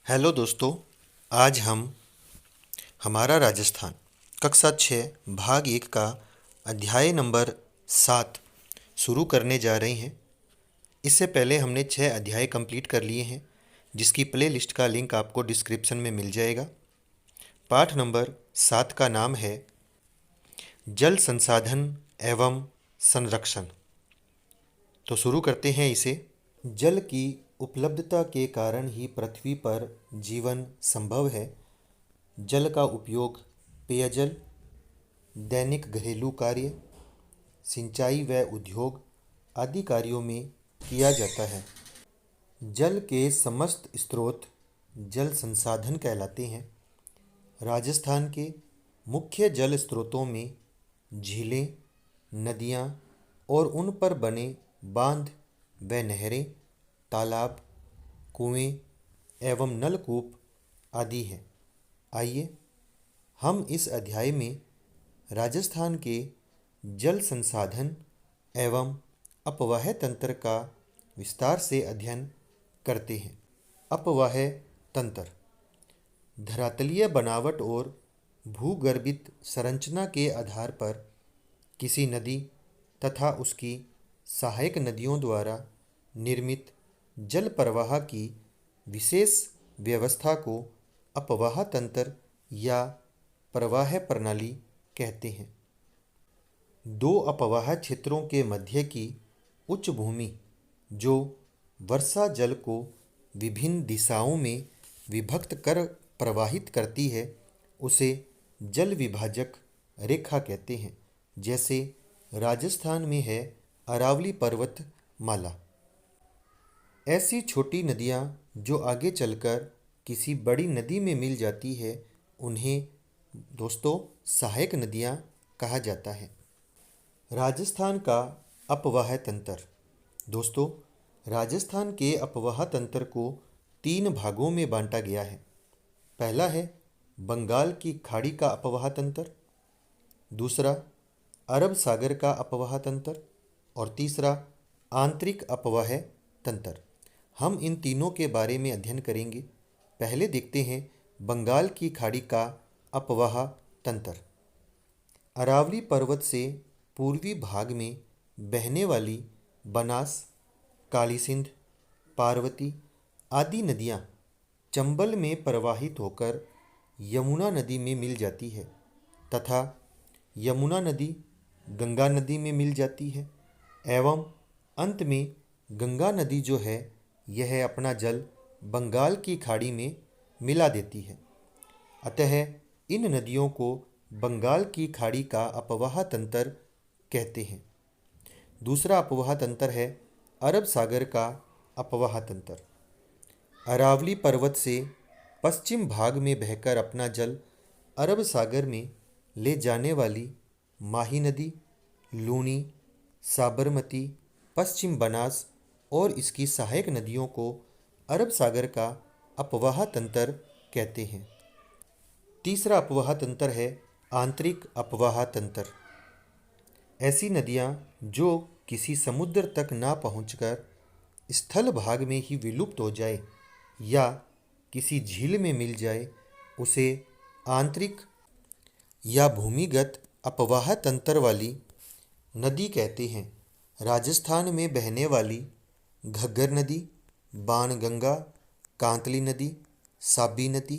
Hello दोस्तों। आज हम हमारा राजस्थान कक्षा 6 भाग 1 का अध्याय नंबर 7 शुरू करने जा रहे हैं। इससे पहले हमने 6 अध्याय कंप्लीट कर लिए हैं, जिसकी प्ले लिस्ट का लिंक आपको डिस्क्रिप्शन में मिल जाएगा। पाठ नंबर 7 का नाम है जल संसाधन एवं संरक्षण। तो शुरू करते हैं इसे। जल की उपलब्धता के कारण ही पृथ्वी पर जीवन संभव है। जल का उपयोग पेयजल, दैनिक घरेलू कार्य, सिंचाई व उद्योग आदि कार्यों में किया जाता है। जल के समस्त स्रोत जल संसाधन कहलाते हैं। राजस्थान के मुख्य जल स्रोतों में झीलें, नदियाँ और उन पर बने बांध व नहरें, तालाब, कुएं एवं नलकूप आदि हैं। आइए हम इस अध्याय में राजस्थान के जल संसाधन एवं अपवाह तंत्र का विस्तार से अध्ययन करते हैं। अपवाह तंत्र धरातलीय बनावट और भूगर्भित संरचना के आधार पर किसी नदी तथा उसकी सहायक नदियों द्वारा निर्मित जल प्रवाह की विशेष व्यवस्था को अपवाह तंत्र या प्रवाह प्रणाली कहते हैं। दो अपवाह क्षेत्रों के मध्य की उच्च भूमि जो वर्षा जल को विभिन्न दिशाओं में विभक्त कर प्रवाहित करती है, उसे जल विभाजक रेखा कहते हैं। जैसे राजस्थान में है अरावली पर्वत माला। ऐसी छोटी नदियाँ जो आगे चलकर किसी बड़ी नदी में मिल जाती है, उन्हें दोस्तों सहायक नदियाँ कहा जाता है। राजस्थान का अपवाह तंत्र। दोस्तों, राजस्थान के अपवाह तंत्र को 3 भागों में बांटा गया है। पहला है बंगाल की खाड़ी का अपवाह तंत्र, दूसरा अरब सागर का अपवाह तंत्र और तीसरा आंतरिक अपवाह तंत्र। हम इन तीनों के बारे में अध्ययन करेंगे। पहले देखते हैं बंगाल की खाड़ी का अपवाह तंत्र। अरावली पर्वत से पूर्वी भाग में बहने वाली बनास, काली सिंध, पार्वती आदि नदियाँ चंबल में प्रवाहित होकर यमुना नदी में मिल जाती है तथा यमुना नदी गंगा नदी में मिल जाती है एवं अंत में गंगा नदी जो है यह अपना जल बंगाल की खाड़ी में मिला देती है। अतः इन नदियों को बंगाल की खाड़ी का अपवाह तंत्र कहते हैं। दूसरा अपवाह तंत्र है अरब सागर का अपवाह तंत्र। अरावली पर्वत से पश्चिम भाग में बहकर अपना जल अरब सागर में ले जाने वाली माही नदी, लूनी, साबरमती, पश्चिम बनास और इसकी सहायक नदियों को अरब सागर का अपवाह तंत्र कहते हैं। तीसरा अपवाह तंत्र है आंतरिक अपवाह तंत्र। ऐसी नदियाँ जो किसी समुद्र तक ना पहुँचकर स्थल भाग में ही विलुप्त हो जाए या किसी झील में मिल जाए, उसे आंतरिक या भूमिगत अपवाह तंत्र वाली नदी कहते हैं। राजस्थान में बहने वाली घग्गर नदी, बाणगंगा, कांतली नदी, साबी नदी,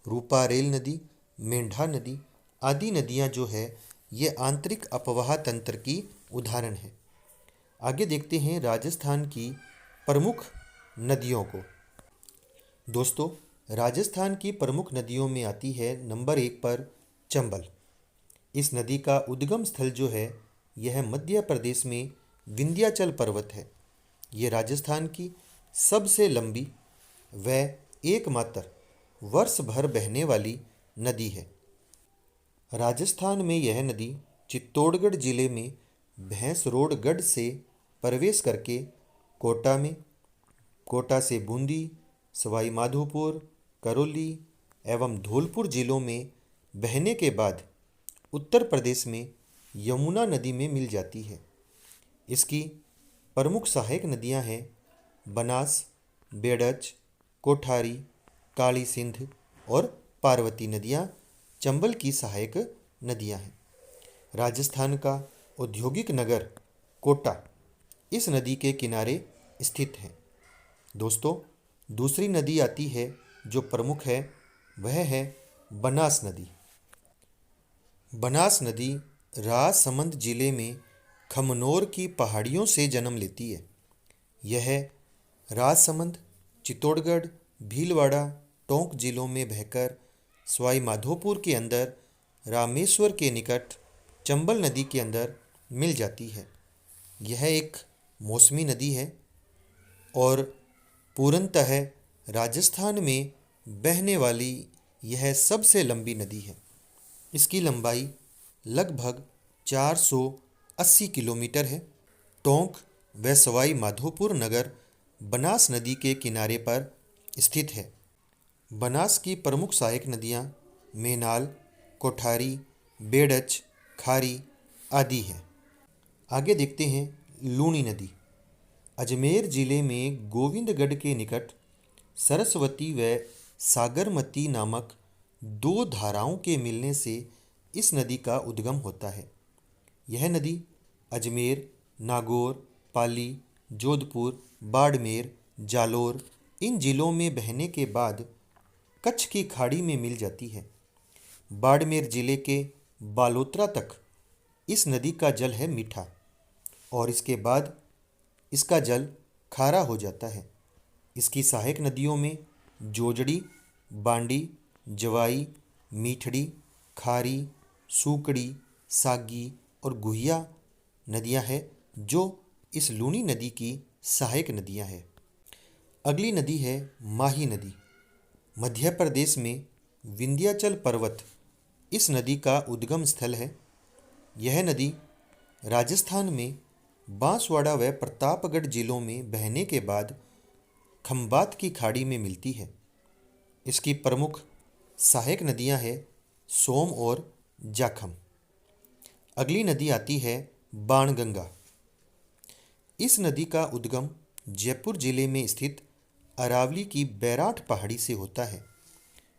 रूपारेल नदी, मेंढा नदी आदि नदियाँ जो है ये आंतरिक अपवाह तंत्र की उदाहरण है। आगे देखते हैं राजस्थान की प्रमुख नदियों को। दोस्तों, राजस्थान की प्रमुख नदियों में आती है नंबर 1 पर चंबल। इस नदी का उद्गम स्थल जो है यह मध्य प्रदेश में विंध्याचल पर्वत है। ये राजस्थान की सबसे लंबी व एकमात्र वर्ष भर बहने वाली नदी है। राजस्थान में यह नदी चित्तौड़गढ़ जिले में भैंसरोडगढ़ से प्रवेश करके कोटा में, कोटा से बूंदी, सवाई माधोपुर, करौली एवं धौलपुर जिलों में बहने के बाद उत्तर प्रदेश में यमुना नदी में मिल जाती है। इसकी प्रमुख सहायक नदियां हैं बनास, बेड़च, कोठारी, काली सिंध और पार्वती नदियाँ चंबल की सहायक नदियाँ हैं। राजस्थान का औद्योगिक नगर कोटा इस नदी के किनारे स्थित है। दोस्तों, दूसरी नदी आती है जो प्रमुख है, वह है बनास नदी। बनास नदी राजसमंद जिले में खमनोर की पहाड़ियों से जन्म लेती है। यह राजसमंद, चित्तौड़गढ़, भीलवाड़ा, टोंक जिलों में बहकर सवाई माधोपुर के अंदर रामेश्वर के निकट चंबल नदी के अंदर मिल जाती है। यह एक मौसमी नदी है और पूर्णतः राजस्थान में बहने वाली यह सबसे लंबी नदी है। इसकी लंबाई लगभग 480 किलोमीटर है। टोंक व सवाई माधोपुर नगर बनास नदी के किनारे पर स्थित है। बनास की प्रमुख सहायक नदियाँ मेनाल, कोठारी, बेड़च, खारी आदि हैं। आगे देखते हैं लूणी नदी। अजमेर जिले में गोविंदगढ़ के निकट सरस्वती व सागरमती नामक दो धाराओं के मिलने से इस नदी का उद्गम होता है। यह नदी अजमेर, नागौर, पाली, जोधपुर, बाड़मेर, जालोर इन जिलों में बहने के बाद कच्छ की खाड़ी में मिल जाती है। बाड़मेर जिले के बालोतरा तक इस नदी का जल है मीठा और इसके बाद इसका जल खारा हो जाता है। इसकी सहायक नदियों में जोजड़ी, बांडी, जवाई, मीठड़ी, खारी, सूकड़ी, सागी और गुहिया नदियां हैं जो इस लूणी नदी की सहायक नदियां हैं। अगली नदी है माही नदी। मध्य प्रदेश में विंध्याचल पर्वत इस नदी का उद्गम स्थल है। यह नदी राजस्थान में बांसवाड़ा व प्रतापगढ़ जिलों में बहने के बाद खंबात की खाड़ी में मिलती है। इसकी प्रमुख सहायक नदियां हैं सोम और जाखम। अगली नदी आती है बाणगंगा। इस नदी का उद्गम जयपुर जिले में स्थित अरावली की बैराठ पहाड़ी से होता है।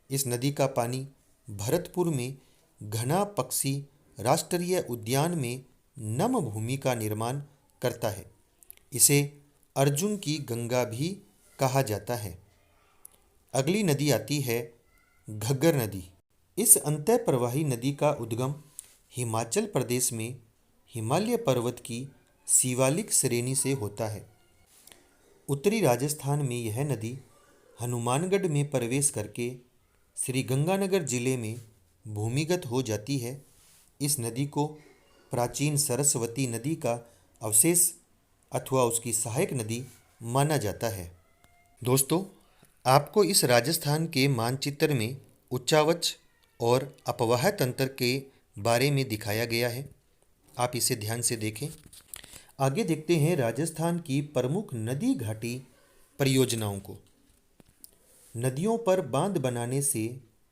इस नदी का पानी भरतपुर में घना पक्षी राष्ट्रीय उद्यान में नम भूमि का निर्माण करता है। इसे अर्जुन की गंगा भी कहा जाता है। अगली नदी आती है घग्गर नदी। इस अंतःप्रवाही नदी का उद्गम हिमाचल प्रदेश में हिमालय पर्वत की शिवालिक श्रेणी से होता है। उत्तरी राजस्थान में यह नदी हनुमानगढ़ में प्रवेश करके श्री गंगानगर जिले में भूमिगत हो जाती है। इस नदी को प्राचीन सरस्वती नदी का अवशेष अथवा उसकी सहायक नदी माना जाता है। दोस्तों, आपको इस राजस्थान के मानचित्र में उच्चावच और अपवाह तंत्र के बारे में दिखाया गया है। आप इसे ध्यान से देखें। आगे देखते हैं राजस्थान की प्रमुख नदी घाटी परियोजनाओं को। नदियों पर बांध बनाने से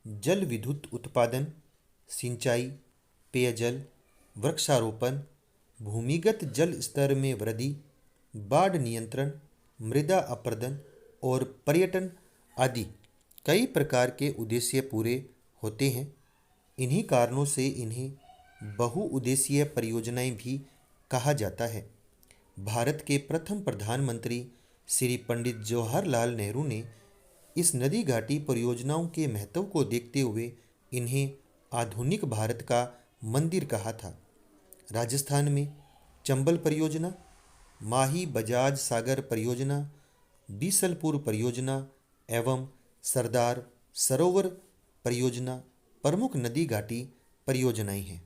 जल विद्युत उत्पादन, सिंचाई, पेयजल, वृक्षारोपण, भूमिगत जल स्तर में वृद्धि, बाढ़ नियंत्रण, मृदा अपरदन और पर्यटन आदि कई प्रकार के उद्देश्य पूरे होते हैं। इन्हीं कारणों से इन्हें बहुउद्देशीय परियोजनाएं भी कहा जाता है। भारत के प्रथम प्रधानमंत्री श्री पंडित जवाहरलाल नेहरू ने इस नदी घाटी परियोजनाओं के महत्व को देखते हुए इन्हें आधुनिक भारत का मंदिर कहा था। राजस्थान में चंबल परियोजना, माही बजाज सागर परियोजना, बीसलपुर परियोजना एवं सरदार सरोवर परियोजना प्रमुख नदी घाटी परियोजनाएं हैं।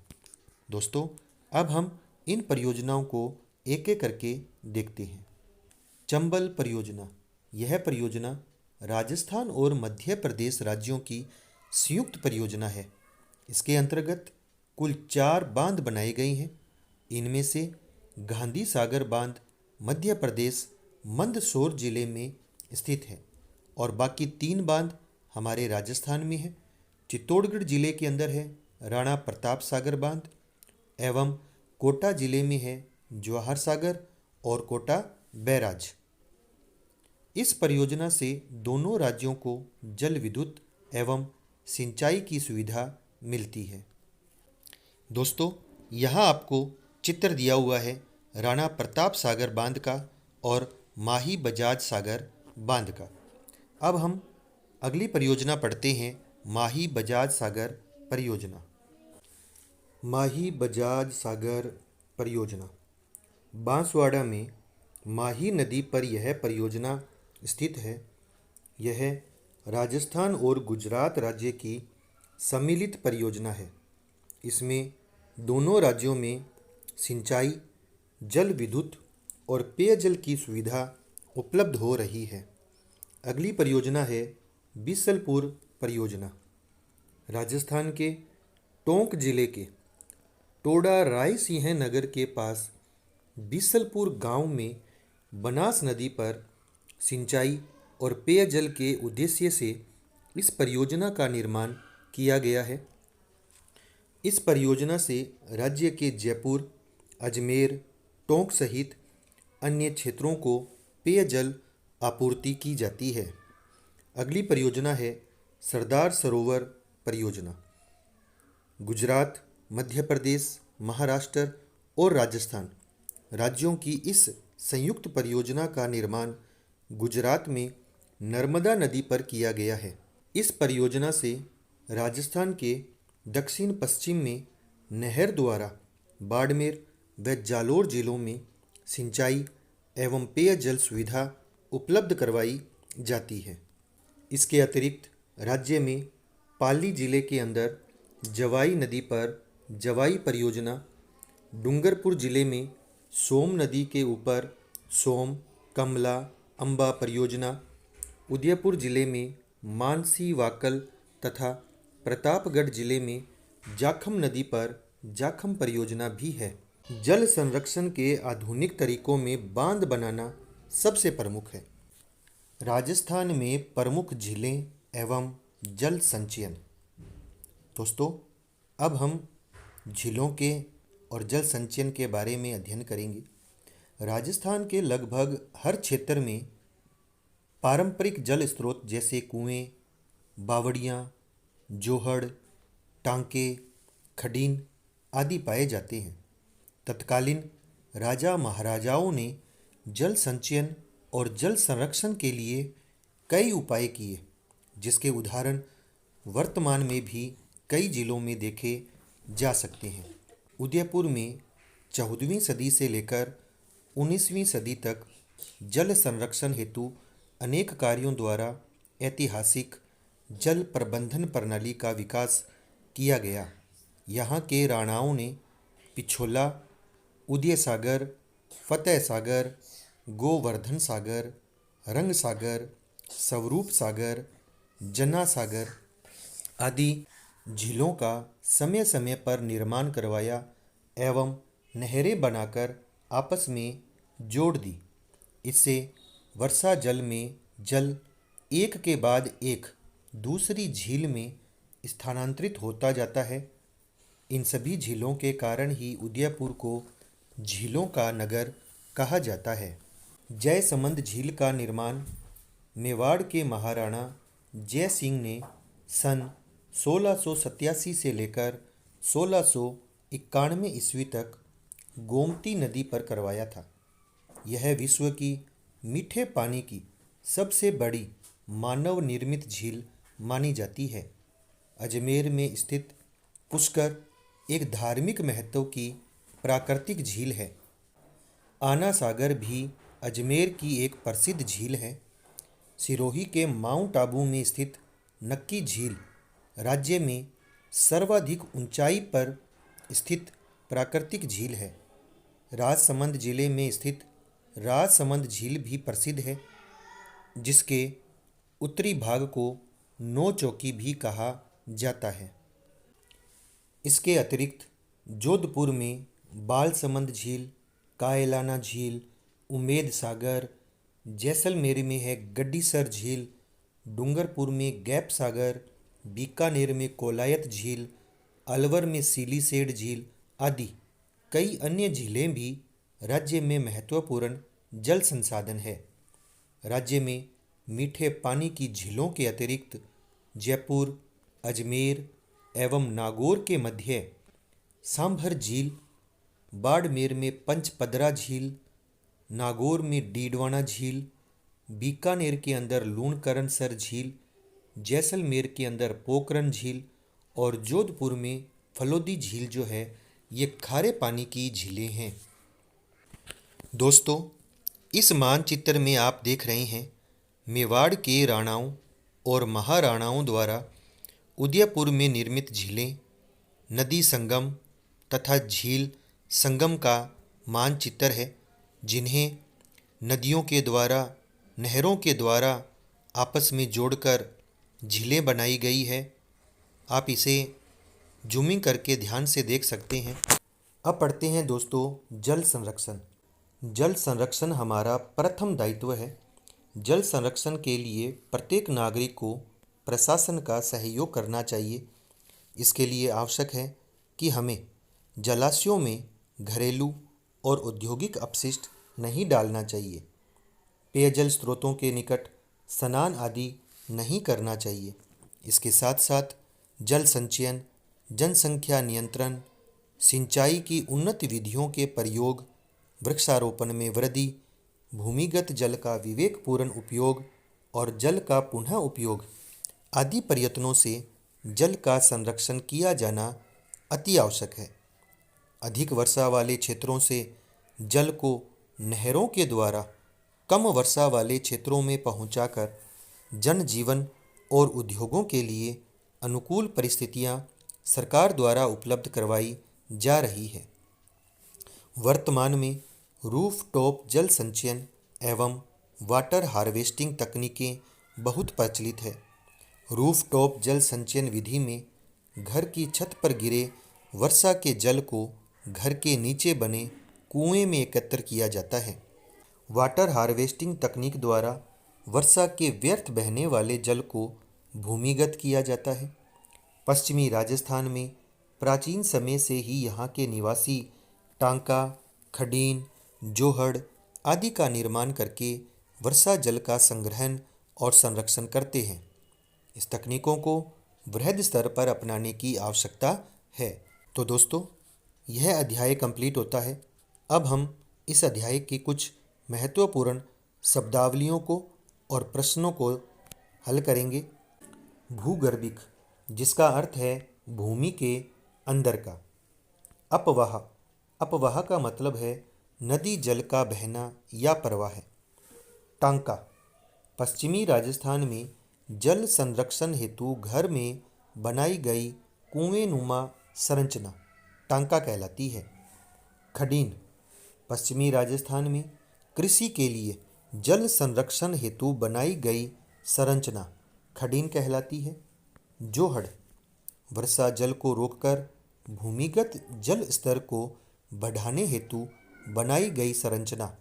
दोस्तों, अब हम इन परियोजनाओं को एक एक करके देखते हैं। चंबल परियोजना। यह परियोजना राजस्थान और मध्य प्रदेश राज्यों की संयुक्त परियोजना है। इसके अंतर्गत कुल 4 बांध बनाए गए हैं। इनमें से गांधी सागर बांध मध्य प्रदेश मंदसौर जिले में स्थित है और बाकी 3 बांध हमारे राजस्थान में है। चित्तौड़गढ़ जिले के अंदर है राणा प्रताप सागर बांध एवं कोटा जिले में है जवाहर सागर और कोटा बैराज। इस परियोजना से दोनों राज्यों को जल विद्युत एवं सिंचाई की सुविधा मिलती है। दोस्तों, यहाँ आपको चित्र दिया हुआ है राणा प्रताप सागर बांध का और माही बजाज सागर बांध का। अब हम अगली परियोजना पढ़ते हैं, माही बजाज सागर परियोजना। माही बजाज सागर परियोजना बांसवाड़ा में माही नदी पर यह परियोजना स्थित है। यह राजस्थान और गुजरात राज्य की सम्मिलित परियोजना है। इसमें दोनों राज्यों में सिंचाई, जल विद्युत और पेयजल की सुविधा उपलब्ध हो रही है। अगली परियोजना है बीसलपुर परियोजना। राजस्थान के टोंक जिले के टोडा राय सिंह नगर के पास बीसलपुर गांव में बनास नदी पर सिंचाई और पेयजल के उद्देश्य से इस परियोजना का निर्माण किया गया है। इस परियोजना से राज्य के जयपुर, अजमेर, टोंक सहित अन्य क्षेत्रों को पेयजल आपूर्ति की जाती है। अगली परियोजना है सरदार सरोवर परियोजना। गुजरात, मध्य प्रदेश, महाराष्ट्र और राजस्थान राज्यों की इस संयुक्त परियोजना का निर्माण गुजरात में नर्मदा नदी पर किया गया है। इस परियोजना से राजस्थान के दक्षिण पश्चिम में नहर द्वारा बाड़मेर व जालोर जिलों में सिंचाई एवं पेयजल सुविधा उपलब्ध करवाई जाती है। इसके अतिरिक्त राज्य में पाली जिले के अंदर जवाई नदी पर जवाई परियोजना, डूंगरपुर जिले में सोम नदी के ऊपर सोम, कमला, अम्बा परियोजना, उदयपुर जिले में मानसी वाकल तथा प्रतापगढ़ जिले में जाखम नदी पर जाखम परियोजना भी है। जल संरक्षण के आधुनिक तरीकों में बांध बनाना सबसे प्रमुख है। राजस्थान में प्रमुख झीलें एवं जल संचयन। दोस्तों, अब हम झीलों के और जल संचयन के बारे में अध्ययन करेंगे। राजस्थान के लगभग हर क्षेत्र में पारंपरिक जल स्रोत जैसे कुएं, बावड़ियाँ, जोहड़, टांके, खडीन आदि पाए जाते हैं। तत्कालीन राजा महाराजाओं ने जल संचयन और जल संरक्षण के लिए कई उपाय किए, जिसके उदाहरण वर्तमान में भी कई जिलों में देखे जा सकते हैं। उदयपुर में 14वीं सदी से लेकर 19वीं सदी तक जल संरक्षण हेतु अनेक कार्यों द्वारा ऐतिहासिक जल प्रबंधन प्रणाली का विकास किया गया। यहाँ के राणाओं ने पिछोला, उदय सागर, फतेह सागर, गोवर्धन सागर, रंग सागर, स्वरूप सागर, जना सागर आदि झीलों का समय समय पर निर्माण करवाया एवं नहरें बनाकर आपस में जोड़ दी। इससे वर्षा जल में जल एक के बाद एक दूसरी झील में स्थानांतरित होता जाता है। इन सभी झीलों के कारण ही उदयपुर को झीलों का नगर कहा जाता है। जयसमंद झील का निर्माण मेवाड़ के महाराणा जय सिंह ने सन 1687 से लेकर 1691 ईस्वी तक गोमती नदी पर करवाया था। यह विश्व की मीठे पानी की सबसे बड़ी मानव निर्मित झील मानी जाती है। अजमेर में स्थित पुष्कर एक धार्मिक महत्व की प्राकृतिक झील है। आना सागर भी अजमेर की एक प्रसिद्ध झील है। सिरोही के माउंट आबू में स्थित नक्की झील राज्य में सर्वाधिक ऊंचाई पर स्थित प्राकृतिक झील है। राजसमंद जिले में स्थित राजसमंद झील भी प्रसिद्ध है, जिसके उत्तरी भाग को नौ चौकी भी कहा जाता है। इसके अतिरिक्त जोधपुर में बालसमंद झील, कायलाना झील, उमेद सागर, जैसलमेर में है गड्डीसर झील, डूंगरपुर में गैप सागर, बीकानेर में कोलायत झील, अलवर में सीलीसेड झील आदि कई अन्य झीलें भी राज्य में महत्वपूर्ण जल संसाधन है। राज्य में मीठे पानी की झीलों के अतिरिक्त जयपुर, अजमेर एवं नागौर के मध्य सांभर झील, बाड़मेर में पंचपदरा झील, नागौर में डीडवाना झील, बीकानेर के अंदर लूणकरणसर झील, जैसलमेर के अंदर पोखरन झील और जोधपुर में फलोदी झील जो है ये खारे पानी की झीलें हैं। दोस्तों, इस मानचित्र में आप देख रहे हैं मेवाड़ के राणाओं और महाराणाओं द्वारा उदयपुर में निर्मित झीलें, नदी संगम तथा झील संगम का मानचित्र है, जिन्हें नदियों के द्वारा, नहरों के द्वारा आपस में जोड़कर झीलें बनाई गई है। आप इसे जूमिंग करके ध्यान से देख सकते हैं। अब पढ़ते हैं दोस्तों जल संरक्षण। जल संरक्षण हमारा प्रथम दायित्व है। जल संरक्षण के लिए प्रत्येक नागरिक को प्रशासन का सहयोग करना चाहिए। इसके लिए आवश्यक है कि हमें जलाशयों में घरेलू और औद्योगिक अपशिष्ट नहीं डालना चाहिए। पेयजल स्रोतों के निकट स्नान आदि नहीं करना चाहिए। इसके साथ साथ जल संचयन, जनसंख्या नियंत्रण, सिंचाई की उन्नत विधियों के प्रयोग, वृक्षारोपण में वृद्धि, भूमिगत जल का विवेकपूर्ण उपयोग और जल का पुनः उपयोग आदि प्रयत्नों से जल का संरक्षण किया जाना अति आवश्यक है। अधिक वर्षा वाले क्षेत्रों से जल को नहरों के द्वारा कम वर्षा वाले क्षेत्रों में पहुंचाकर जनजीवन और उद्योगों के लिए अनुकूल परिस्थितियां सरकार द्वारा उपलब्ध करवाई जा रही है। वर्तमान में रूफटॉप जल संचयन एवं वाटर हार्वेस्टिंग तकनीकें बहुत प्रचलित है। रूफटॉप जल संचयन विधि में घर की छत पर गिरे वर्षा के जल को घर के नीचे बने कुएं में एकत्र किया जाता है। वाटर हार्वेस्टिंग तकनीक द्वारा वर्षा के व्यर्थ बहने वाले जल को भूमिगत किया जाता है। पश्चिमी राजस्थान में प्राचीन समय से ही यहाँ के निवासी टांका, खडीन, जोहड़ आदि का निर्माण करके वर्षा जल का संग्रहण और संरक्षण करते हैं। इस तकनीकों को वृहद स्तर पर अपनाने की आवश्यकता है। तो दोस्तों, यह अध्याय कंप्लीट होता है। अब हम इस अध्याय की कुछ महत्वपूर्ण शब्दावलियों को और प्रश्नों को हल करेंगे। भूगर्भिक, जिसका अर्थ है भूमि के अंदर का। अपवाह, अपवाह का मतलब है नदी जल का बहना या प्रवाह। टांका, पश्चिमी राजस्थान में जल संरक्षण हेतु घर में बनाई गई कुएं नुमा संरचना टांका कहलाती है। खडीन, पश्चिमी राजस्थान में कृषि के लिए जल संरक्षण हेतु बनाई गई संरचना खडीन कहलाती है। जोहड़, वर्षा जल को रोककर भूमिगत जल स्तर को बढ़ाने हेतु बनाई गई संरचना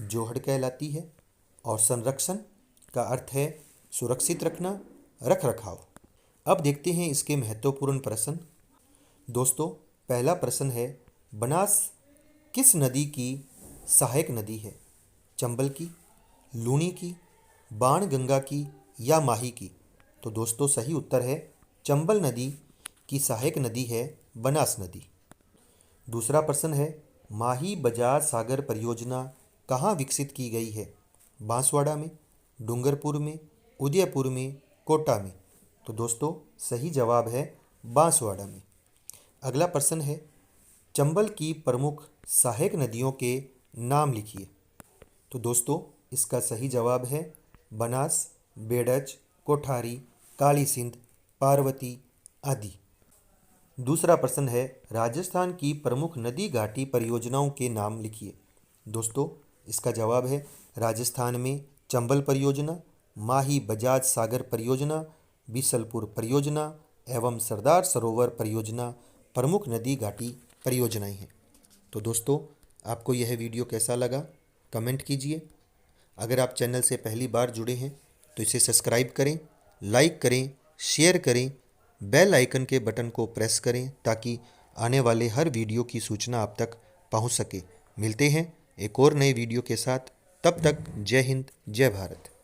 जोहड़ कहलाती है। और संरक्षण का अर्थ है सुरक्षित रखना, रख रखाव। अब देखते हैं इसके महत्वपूर्ण प्रश्न। दोस्तों, पहला प्रश्न है, बनास किस नदी की सहायक नदी है? चंबल की, लूनी की, बाणगंगा की या माही की? तो दोस्तों सही उत्तर है चंबल नदी की सहायक नदी है बनास नदी। दूसरा प्रश्न है, माही बजाज सागर परियोजना कहाँ विकसित की गई है? बांसवाड़ा में, डूंगरपुर में, उदयपुर में, कोटा में? तो दोस्तों सही जवाब है बांसवाड़ा में। अगला प्रश्न है, चंबल की प्रमुख सहायक नदियों के नाम लिखिए। तो दोस्तों इसका सही जवाब है बनास, बेडज, कोठारी, काली सिंध, पार्वती आदि। दूसरा प्रश्न है, राजस्थान की प्रमुख नदी घाटी परियोजनाओं के नाम लिखिए। दोस्तों इसका जवाब है राजस्थान में चंबल परियोजना, माही बजाज सागर परियोजना, बीसलपुर परियोजना एवं सरदार सरोवर परियोजना प्रमुख नदी घाटी परियोजनाएं हैं। तो दोस्तों आपको यह वीडियो कैसा लगा कमेंट कीजिए। अगर आप चैनल से पहली बार जुड़े हैं तो इसे सब्सक्राइब करें, लाइक करें, शेयर करें, बेल आइकन के बटन को प्रेस करें ताकि आने वाले हर वीडियो की सूचना आप तक पहुंच सके। मिलते हैं एक और नए वीडियो के साथ। तब तक जय हिंद, जय भारत।